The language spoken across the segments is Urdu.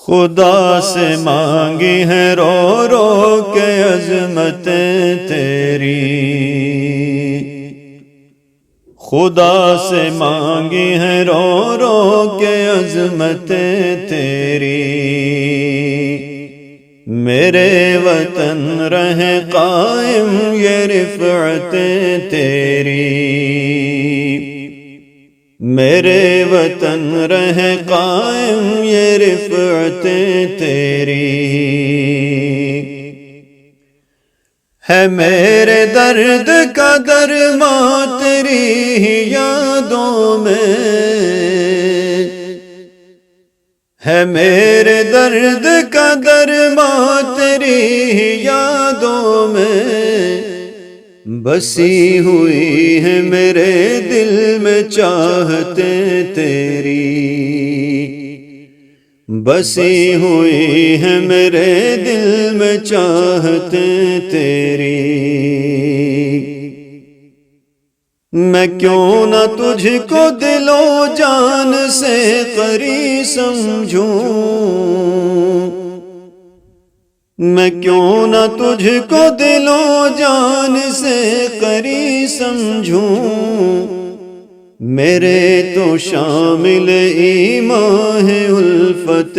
خدا سے مانگی ہے رو رو کے عظمتیں تیری، خدا سے مانگی ہے رو رو کے عظمتیں تیری۔ میرے وطن رہے قائم یہ رفعتیں تیری، میرے وطن رہے قائم یہ رفعتیں تیری۔ ہے میرے درد کا درماں تیری ہی یادوں میں، ہے میرے درد کا درماں تیری ہی یادوں میں، بسی ہوئی ہے میرے دل میں چاہتیں تیری، بسی ہوئی ہے میرے دل میں چاہتیں تیری۔ میں کیوں نہ تجھ کو دل و جان سے قریب سمجھوں، میں کیوں نہ تجھ کو دل و جان سے قریب سمجھوں، میرے تو شامل ایمان ہے الفت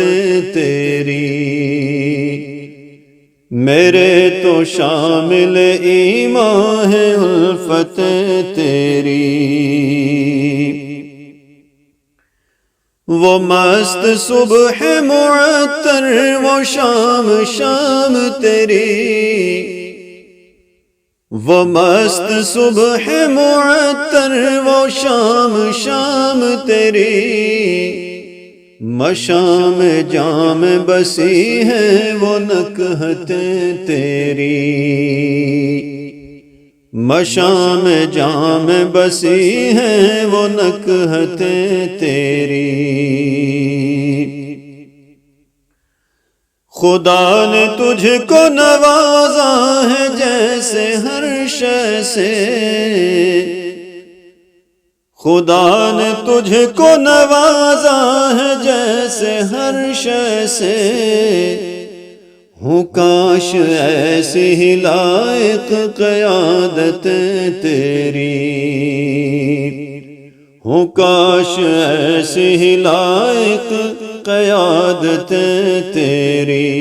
تیری، میرے تو شامل ایمان ہے الفت تیری۔ وہ مست صبح معطر وہ شام شام تیری، وہ مست صبح معطر وہ شام شام تیری، مشام جام بسی ہے وہ نکہتیں تیری، مشام جام بسی ہے وہ نکہتیں تیری۔ خدا نے تجھ کو نوازا ہے جیسے ہر شے سے، خدا نے تجھ کو نوازا ہے جیسے ہر شے سے، ہوں کاش ایسی ہی لائق قیادت تیری، ہوں کاش ایسی ہی لائق قیادت تیری۔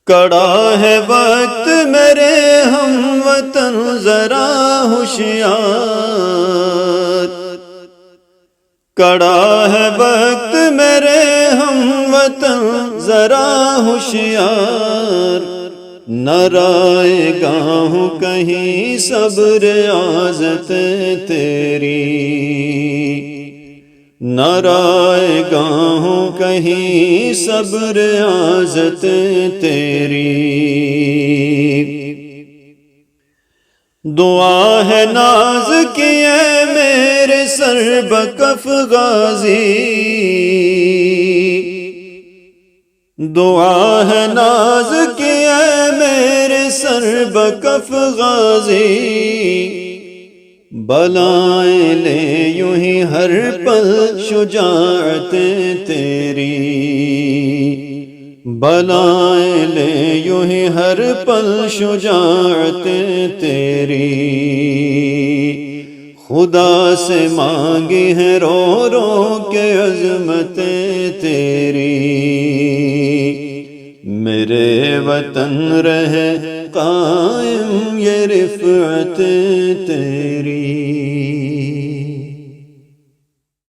کڑا ہے وقت میرے ہم وطن ذرا ہوشیار، کڑا ہے وقت میرے ہم وطن ذرا ہوشیار، نہ رائے گاہوں کہیں صبر عازت تیری، نہ رائے گاہوں کہیں صبر عازت تیری۔ دعا ہے ناز کیے میرے سر بکف غازی، دعا ہے ناز کیے میرے سر بکف غازی، بلائیں لے یوں ہی ہر پل شجاعت تیری، بلائیں لے یوں ہی ہر پل شجاعت تیری۔ خدا سے مانگی ہے رو رو کے عظمتیں تیری، میرے وطن رہے قائم یہ رفعت تیری۔